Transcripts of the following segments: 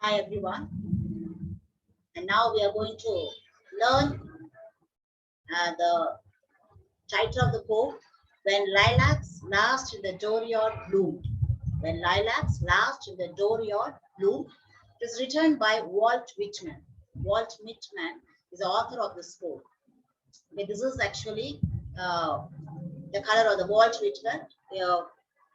Hi everyone, and now we are going to learn the title of the poem, When Lilacs Last in the Dooryard Bloomed. When Lilacs Last in the Dooryard Bloomed. It is written by Walt Whitman. Walt Whitman is the author of this poem. Okay, this is actually the color of the Walt Whitman.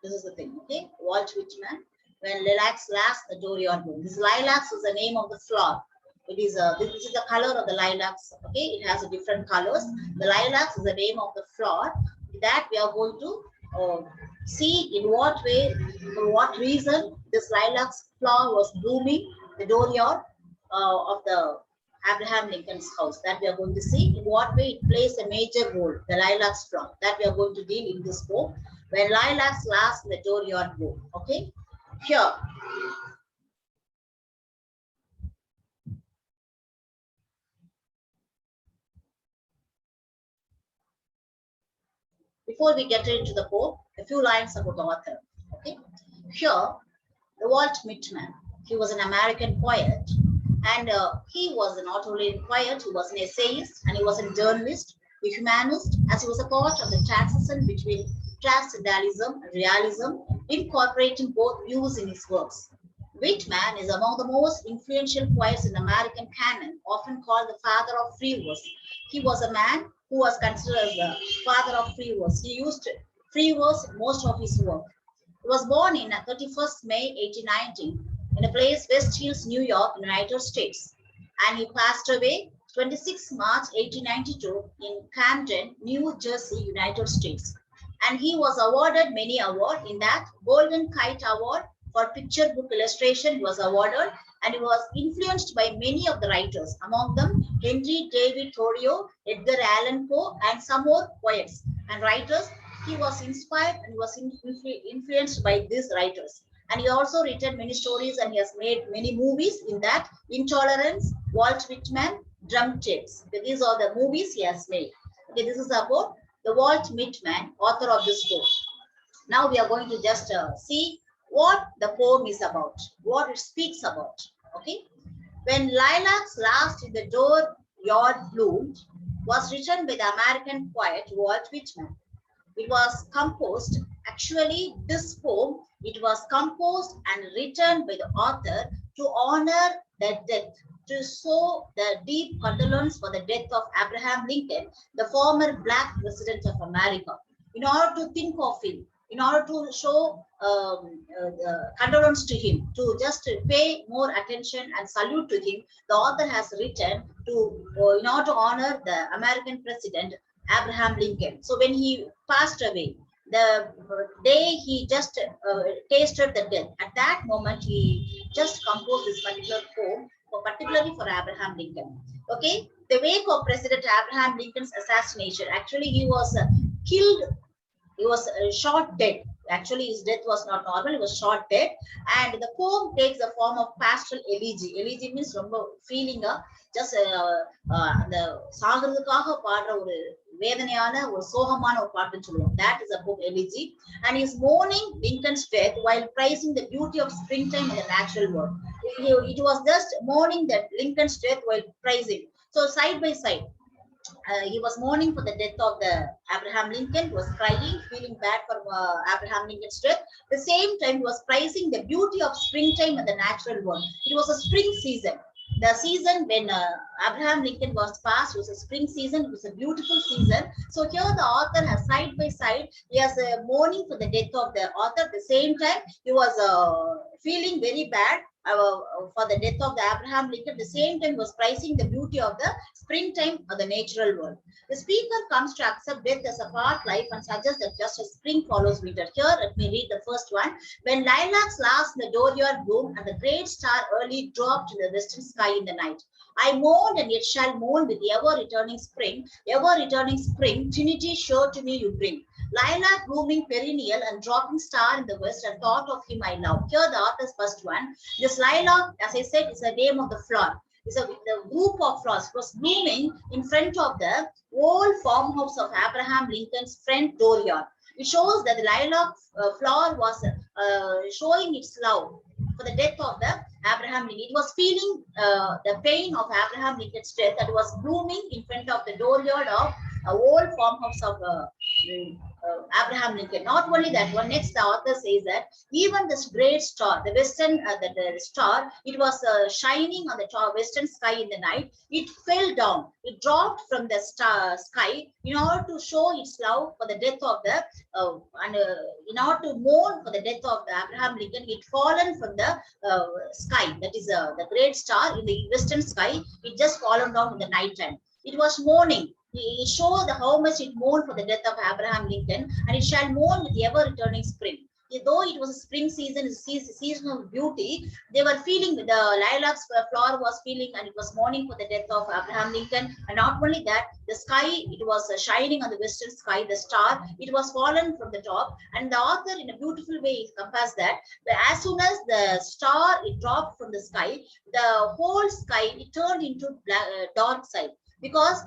This is the thing, okay? Walt Whitman. When lilacs last, the dooryard bloom. This lilacs is the name of the flower. It is this is the color of the lilacs. Okay, it has a different colors. The lilacs is the name of the flower. That we are going to see in what way, for what reason this lilacs flower was blooming the dooryard of the Abraham Lincoln's house. That we are going to see in what way it plays a major role. The lilacs flower that we are going to deal in this poem. When lilacs last, the dooryard bloom. Okay. Here, before we get into the poem, a few lines about the author. Okay, here, the Walt Whitman, he was an American poet, and he was not only a poet, he was an essayist, and he was a journalist, a humanist, as he was a part of the transition between transcendentalism and realism, incorporating both views in his works. Whitman is among the most influential poets in the American canon, often called the father of free verse. He was a man who was considered as the father of free verse. He used free verse in most of his work. He was born in 31st May 1819 in a place West Hills, New York, United States, and he passed away 26 March 1892 in Camden, New Jersey, United States. And he was awarded many awards. In that, Golden Kite Award for picture book illustration was awarded, and he was influenced by many of the writers, among them Henry David Thoreau, Edgar Allan Poe, and some more poets and writers. He was inspired and was influenced by these writers. And he also written many stories, and he has made many movies. In that, Intolerance, Walt Whitman, Drum Tapes. Okay, these are the movies he has made. Okay, this is about the Walt Whitman, author of this book. Now we are going to just see what the poem is about, what it speaks about. Okay, When Lilacs Last in the Dooryard Bloomed was written by the American poet Walt Whitman. It was composed, actually this poem, it was composed and written by the author to honor the death, to show the deep condolence for the death of Abraham Lincoln, the former black president of America. In order to think of him, in order to show condolence to him, to just pay more attention and salute to him, the author has written to, in order to honor the American president, Abraham Lincoln. So when he passed away, the day he just tasted the death, at that moment he just composed this particular poem, particularly for Abraham Lincoln. Okay, the wake of President Abraham Lincoln's assassination. Actually, he was killed. He was shot dead. Actually, his death was not normal. He was shot dead. And the poem takes the form of pastoral elegy. Elegy means feeling just அந்த சாகிறதுக்காக பாடுற ஒரு வேதனையான ஒரு சோகமான ஒரு பாட்டுன்னு சொல்லுவோம். That is a book elegy, and he is mourning Lincoln's death while praising the beauty of springtime in the natural world. It was just mourning that Lincoln's death while praising. So side by side, he was mourning for the death of the Abraham Lincoln. He was crying, feeling bad for Abraham Lincoln's death. At the same time, he was praising the beauty of springtime and the natural world. It was a spring season. The season when Abraham Lincoln was passed was a spring season. It was a beautiful season. So here the author has side by side, he has mourning for the death of the author. At the same time, he was feeling very bad for the death of the Abraham Lincoln. At the same time, he was praising the beauty of the springtime of the natural world. The speaker comes to accept death as a part of life and suggests that just as spring follows winter. Here, let me read the first one. When lilacs last in the dooryard bloom and the great star early dropped in the western sky in the night, I mourned and yet shall mourn with ever-returning spring, Trinity sure to me you bring. Lilac blooming perennial and dropping star in the west, and thought of him I love. Here the author's first one. This lilac, as I said, is the name of the flower. It's the group of flowers. It was blooming in front of the old farmhouse of Abraham Lincoln's front dooryard. It shows that the lilac flower was showing its love for the death of the Abraham Lincoln. It was feeling the pain of Abraham Lincoln's death that was blooming in front of the dooryard of a old farmhouse of Abraham Lincoln. Not only that, one next the author says that even this great star, the western the star, it was shining on the top, western sky in the night. It fell down. It dropped from the sky in order to show its love for the death of the in order to mourn for the death of the Abraham Lincoln. It fallen from the sky. That is the great star in the western sky. It just fallen down in the night time. It was mourning. It showed how much it mourned for the death of Abraham Lincoln, and it shall mourn with ever-returning spring. Though it was a spring season, a season of beauty, they were feeling the lilacs flower was feeling, and it was mourning for the death of Abraham Lincoln. And not only that, the sky, it was shining on the western sky, the star, it was fallen from the top. And the author, in a beautiful way, compares that as soon as the star it dropped from the sky, the whole sky it turned into dark side. Because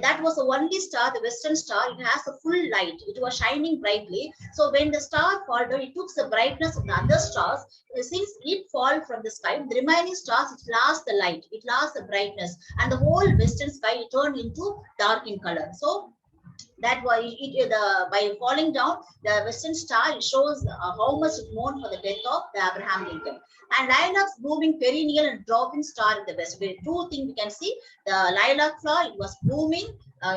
that was the only star, the western star, it has a full light. It was shining brightly. So when the star fell down, it took the brightness of the other stars. Since it fell from the sky, the remaining stars, it lost the light, it lost the brightness. And the whole western sky, it turned into dark in color. So that why by falling down, the western star, it shows how much it mourned for the death of the Abraham Lincoln. And lilacs blooming perennial and dropping star in the west. Two things we can see. The lilac flower, it was blooming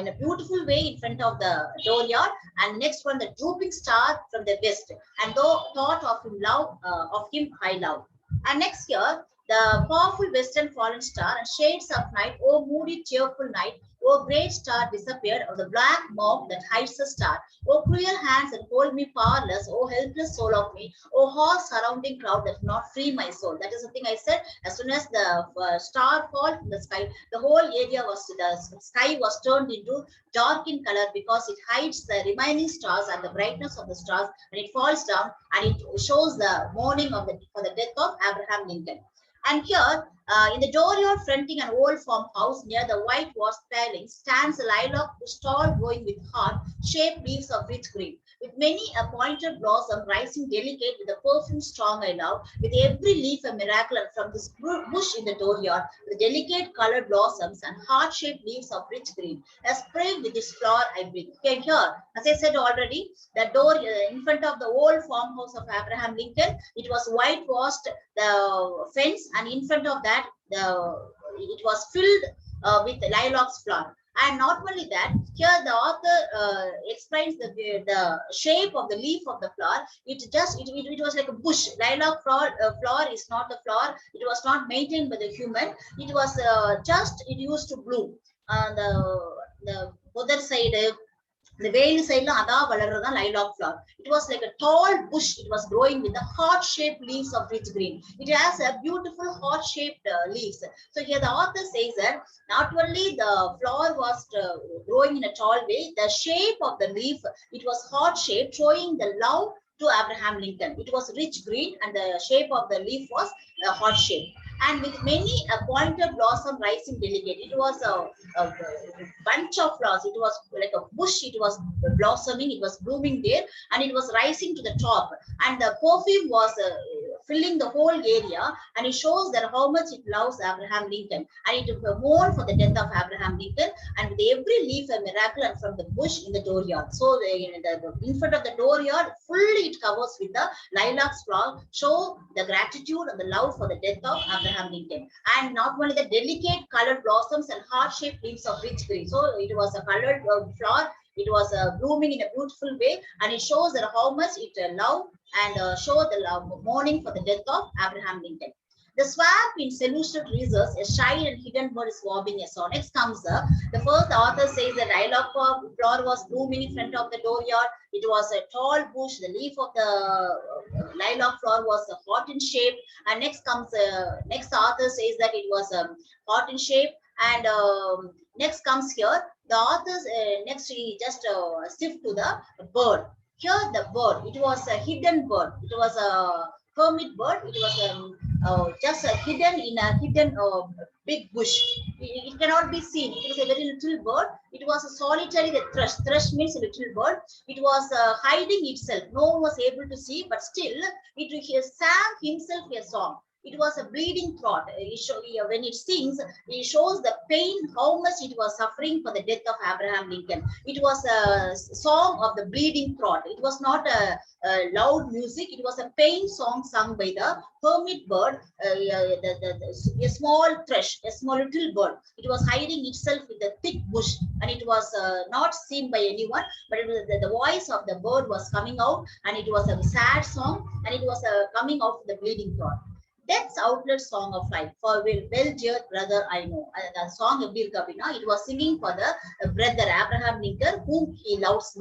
in a beautiful way in front of the dooryard. And next one, the drooping star from the west. And though thought of him love, of him I love. And next here, the powerful western fallen star and shades of night, oh moody cheerful night, oh great star disappeared, or the black mob that hides the star. Oh cruel hands that hold me powerless, oh helpless soul of me, oh horse surrounding crowd that not free my soul. That is the thing I said. As soon as the star fall from the sky, the whole area was, the sky was turned into dark in color, because it hides the remaining stars and the brightness of the stars, and it falls down, and it shows the mourning of for the death of Abraham Lincoln. And here, in the dooryard fronting an old farmhouse near the whitewashed paling, stands a lilac bush tall, growing with heart-shaped leaves of rich green, with many a pointed blossom rising delicate with the perfume strong I love, with every leaf a miracle. And from this bush in the dooryard, the delicate colored blossoms and heart-shaped leaves of rich green, a spray with this flower I bring. Okay, here, as I said already, the door in front of the old farmhouse of Abraham Lincoln, it was whitewashed, the fence, and in front of that, it was filled with lilacs flower. And not only that, here the author explains the shape of the leaf of the flower. It was like a bush. Lilac flower is not the flower. It was not maintained by the human. It was it used to bloom. The other side, the veil side lilac flower. It was like a tall bush. It was growing with the heart-shaped leaves of rich green. It has a beautiful heart-shaped leaves. So here the author says that not only the flower was growing in a tall way, the shape of the leaf, it was heart-shaped, showing the love to Abraham Lincoln. It was rich green, and the shape of the leaf was heart-shaped. And with many a pointed blossom rising delicate. It was a bunch of flowers. It was like a bush. It was blossoming. It was blooming there, and it was rising to the top. And the perfume was filling the whole area, and it shows that how much it loves Abraham Lincoln. And it mourned for the death of Abraham Lincoln, and with every leaf a miracle, and from the bush in the dooryard. So in front of the dooryard, fully it covers with the lilacs flower, show the gratitude and the love for the death of Abraham Lincoln. And not only the delicate colored blossoms and heart-shaped leaves of rich green. So it was a colored flower. It was blooming in a beautiful way, and it shows that how much it loved and show the love, mourning for the death of Abraham Lincoln. The swamp in Seleucid reserves, a shy and hidden bird is wobbling a song. Next comes the first author says the lilac flower was blooming in front of the dooryard. It was a tall bush. The leaf of the lilac flower was heart in shape. And next comes next author says that it was heart in shape. And next comes here the authors next he just shift to the bird. Here the bird, it was a hidden bird. It was a hermit bird. It was just hidden in a hidden big bush. It cannot be seen. It was a very little bird. It was a solitary, the thrush. Thrush means a little bird. It was hiding itself. No one was able to see, but still it sang himself a song. It was a bleeding throat. When it sings, it shows the pain, how much it was suffering for the death of Abraham Lincoln. It was a song of the bleeding throat. It was not a loud music. It was a pain song sung by the hermit bird, a small thrush, a small little bird. It was hiding itself in the thick bush, and it was not seen by anyone, but it was the voice of the bird was coming out, and it was a sad song, and it was coming out of the bleeding throat. Death's outlet song of life. For well, dear brother, I know. The song of Bir Kabina, it was singing for the brother Abraham Lincoln, whom he loves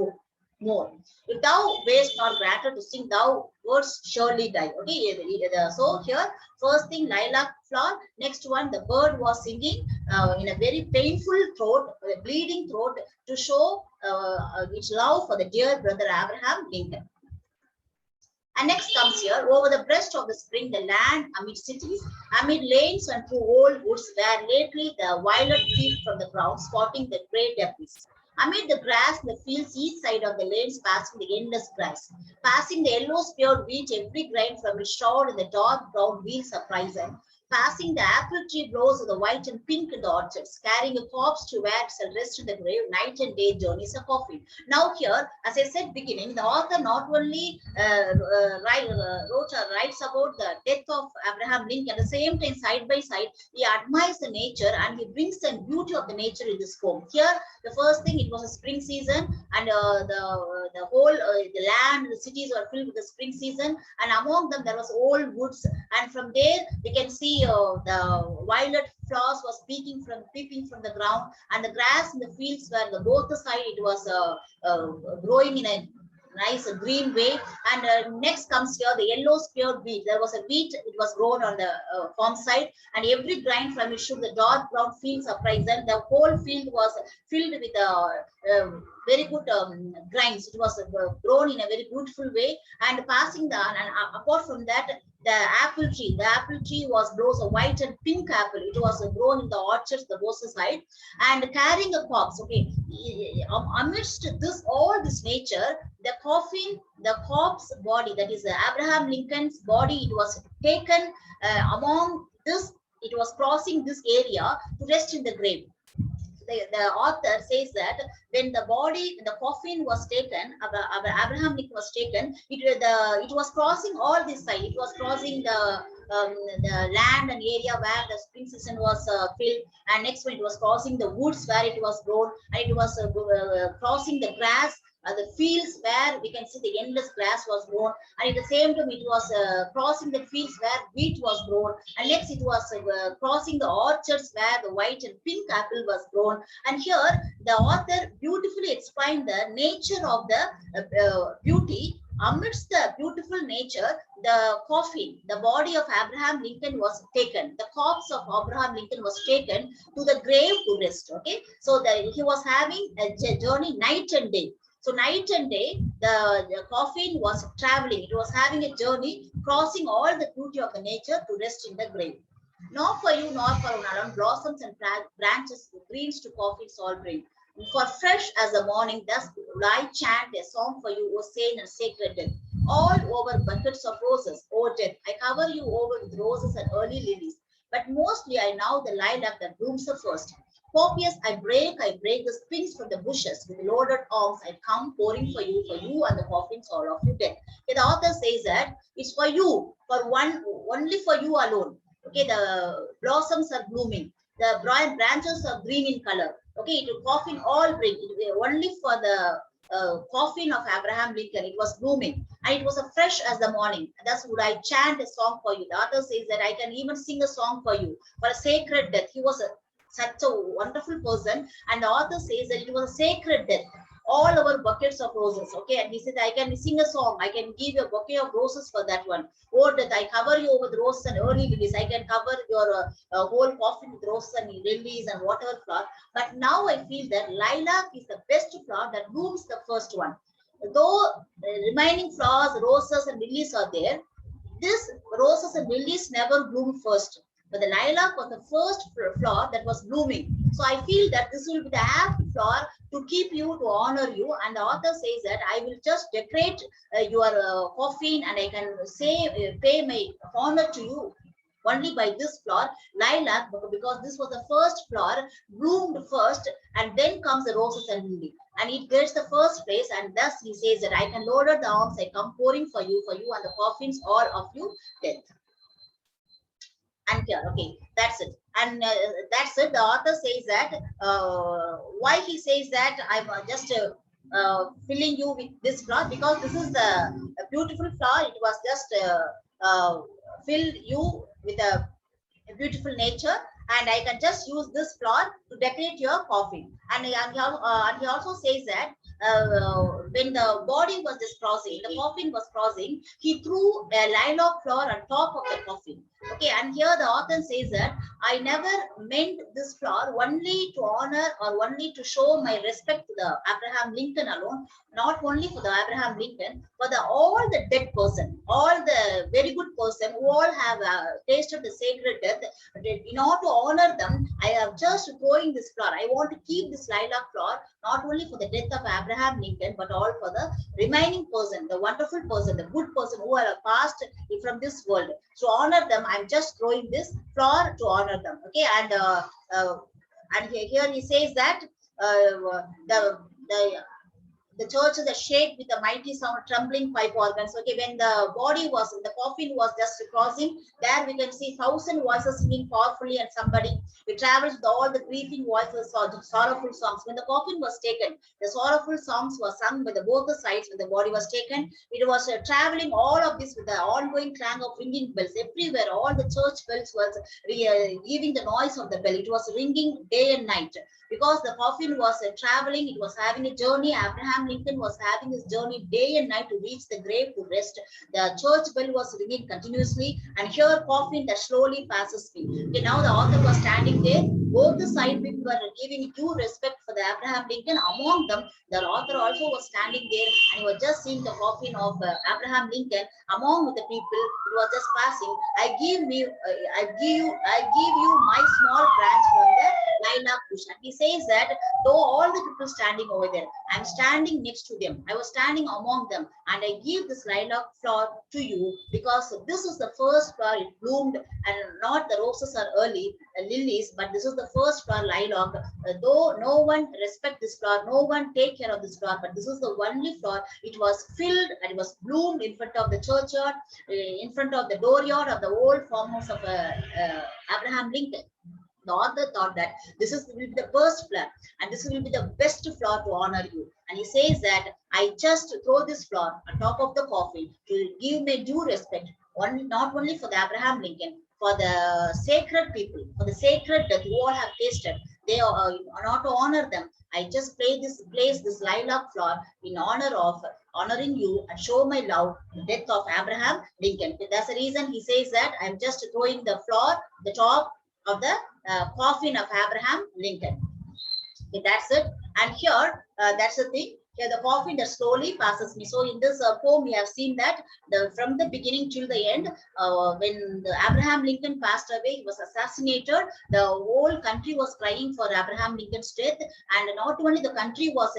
more. If thou wast not granted to sing, thou wouldst surely die. Okay, so here, first thing, lilac flower. Next one, the bird was singing in a very painful throat, bleeding throat, to show its love for the dear brother Abraham Lincoln. And next comes here, over the breast of the spring, the land amid cities, amid lanes and through old woods, where lately the violet peeped from the ground, spotting the grey debris. Amid the grass, the fields, each side of the lanes, passing the endless grass, passing the yellow speared wheat, every grain from its shroud in the dark brown wheels of horizon, passing the apple tree blows of the white and pink in the orchards, carrying a corpse to where it shall rest in the grave, night and day journeys a coffin. Now here, as I said beginning, the author not only writes about the death of Abraham Lincoln, at the same time, side by side, he admires the nature and he brings the beauty of the nature in this poem. Here, the first thing, it was a spring season, and the whole the land, the cities were filled with the spring season, and among them there was old woods, and from there we can see the violet flowers was peeping from the ground, and the grass in the fields were the both the side it was growing in a nice green way. And next comes here the yellow speared wheat. There was a wheat, it was grown on the farm side, and every grain from it showed the dark brown fields of rice, and the whole field was filled with very good grains. It was grown in a very beautiful way, and passing the and apart from that, the apple tree was grows a white and pink apple. It was grown in the orchards, the both side, and carrying a corpse. Okay, amidst this all this nature, the coffin, the corpse body, that is Abraham Lincoln's body, it was taken among this. It was crossing this area to rest in the grave. The author says that when the body, the coffin was taken, Abraham Lincoln was taken, it was crossing all this side. It was crossing the land and area where the spring season was filled, and next one it was crossing the woods where it was grown, and it was crossing the grass, the fields where we can see the endless grass was grown, and at the same time it was crossing the fields where wheat was grown, and next it was crossing the orchards where the white and pink apple was grown. And here the author beautifully explained the nature of the beauty. Amidst the beautiful nature, the coffin, the body of Abraham Lincoln was taken. The corpse of Abraham Lincoln was taken to the grave to rest. Okay, so he was having a journey night and day. So night and day, the coffin was traveling. It was having a journey, crossing all the beauty of the nature to rest in the grave. Nor for you, nor for Unaran, blossoms and branches, greens to coffins all bring. For fresh as the morning, thus will I chant a song for you, O sane and sacred death. All over buckets of roses, O death, I cover you over with roses and early lilies. But mostly I now the lilac that blooms the first. Copious, I break the springs from the bushes. With loaded arms, I come pouring for you and the coffins all of you dead. Okay, the author says that it's for you, for one, only for you alone. Okay, the blossoms are blooming. The branches are green in color. Okay, it will coffin all bring. It will only for the coffin of Abraham Lincoln. It was blooming, and it was as fresh as the morning. Thus would I chant a song for you. The author says that I can even sing a song for you for a sacred death. He was such a wonderful person, and the author says that it was a sacred death. All our buckets of roses. Okay, and he said, I can sing a song. I can give you a bouquet of roses for that one. Or that I cover you with roses and early lilies. I can cover your whole coffin with roses and lilies and whatever flower. But now I feel that lilac is the best flower that blooms the first one. Though remaining flowers, roses and lilies are there, this roses and lilies never bloom first. But the lilac was the first flower that was blooming. So I feel that this will be the apt flower to keep you, to honor you. And the author says that I will just decorate your coffin, and I can say, pay my honor to you only by this flower, lilac, because this was the first flower, bloomed first, and then comes the roses and lily. And it gets the first place, and thus he says that I can load the arms, I come pouring for you, and the coffins all of you death. And here, okay, that's it. And that's it. The author says that why he says that I'm just filling you with this flower, because this is a beautiful flower. It was just fill you with a beautiful nature, and I can just use this flower to decorate your coffin. And he also says that when the body was just crossing, the coffin was crossing, he threw a lilac flower on top of the coffin. Okay, and here the author says that I never meant this flower only to honor or only to show my respect to the Abraham Lincoln alone, not only for the Abraham Lincoln, but all the dead person, all the very good person who all have tasted the sacred death. In order to honor them, I have just throwing this flower. I want to keep this lilac flower not only for the death of Abraham Lincoln, but all for the remaining person, the wonderful person, the good person who have passed from this world. To honor them, I'm just throwing this flower to honor them. Okay, and here he says that the church is a shake with a mighty sound, trembling pipe organs. Okay, when the body was, the coffin was just crossing, there we can see 1,000 voices singing powerfully, and somebody, it travels with all the grieving voices or the sorrowful songs. When the coffin was taken, the sorrowful songs were sung by both the sides. When the body was taken, it was traveling all of this with the ongoing clang of ringing bells everywhere. All the church bells was giving the noise of the bell. It was ringing day and night, because the coffin was traveling. It was having a journey. Abraham Lincoln was having his journey day and night to reach the grave to rest. The church bell was ringing continuously, and here coffin that slowly passes me. Okay, now the author was standing there. Both the side people were giving due respect for the Abraham Lincoln. Among them, the author also was standing there, and he was just seeing the coffin of Abraham Lincoln. Among the people, it was just passing. I give you my small branch from the lilac bush. And he says that though all the people standing over there, I'm standing next to them. I was standing among them, and I give this lilac flower to you because this is the first flower. It bloomed, and not the roses are early lilies, but this is the first flower, lilac. Though no one respect this flower, no one take care of this flower, but this is the only flower. It was filled and it was bloomed in front of the churchyard, in front of the dooryard of the old farmhouse of Abraham Lincoln. The author thought that this will be the first flower, and this will be the best flower to honor you. And he says that I just throw this flower on top of the coffin to give me due respect, not only for the Abraham Lincoln, for the sacred people, for the sacred that you all have tasted. They are not to honor them. I just place this lilac flower in honor of honoring you and show my love, the death of Abraham Lincoln. That's the reason he says that I'm just throwing the flower, the top of the coffin of Abraham Lincoln. Okay, that's it. And here, that's the thing. Here, the coffin that slowly passes me. So, in this poem, we have seen that from the beginning till the end, when the Abraham Lincoln passed away, he was assassinated. The whole country was crying for Abraham Lincoln's death, and not only the country was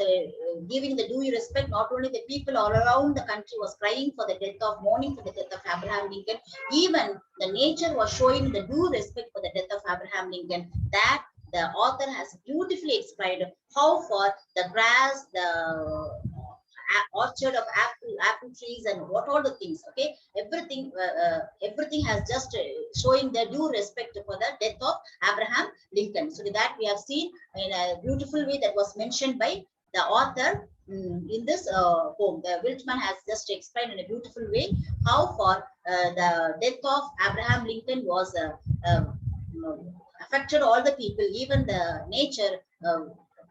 giving the due respect, not only the people all around the country was crying for the death of, mourning for the death of Abraham Lincoln. Even the nature was showing the due respect for the death of Abraham Lincoln. That the author has beautifully explained how far the grass, the orchard of apple trees, and what all the things. Okay, everything has just showing the due respect for the death of Abraham Lincoln. So with that, we have seen in a beautiful way that was mentioned by the author in this poem. The Wiltman has just explained in a beautiful way how far the death of Abraham Lincoln was affected all the people. Even the nature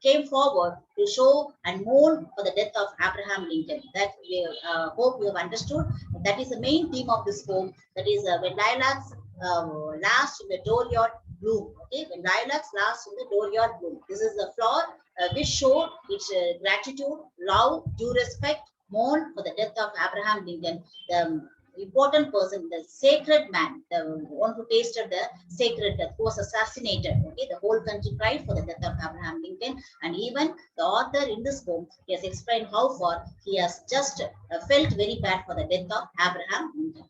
came forward to show and mourn for the death of Abraham Lincoln. That we hope you have understood. That is the main theme of this poem. That is when lilacs last in the dooryard bloom. Okay, when lilacs last in the dooryard bloom. This is the flower which showed its gratitude, love, due respect, mourn for the death of Abraham Lincoln. The important person, the sacred man, the one who tasted the sacred death, who was assassinated. Okay, the whole country cried for the death of Abraham Lincoln, and even the author in this poem, he has explained how far he has just felt very bad for the death of Abraham Lincoln.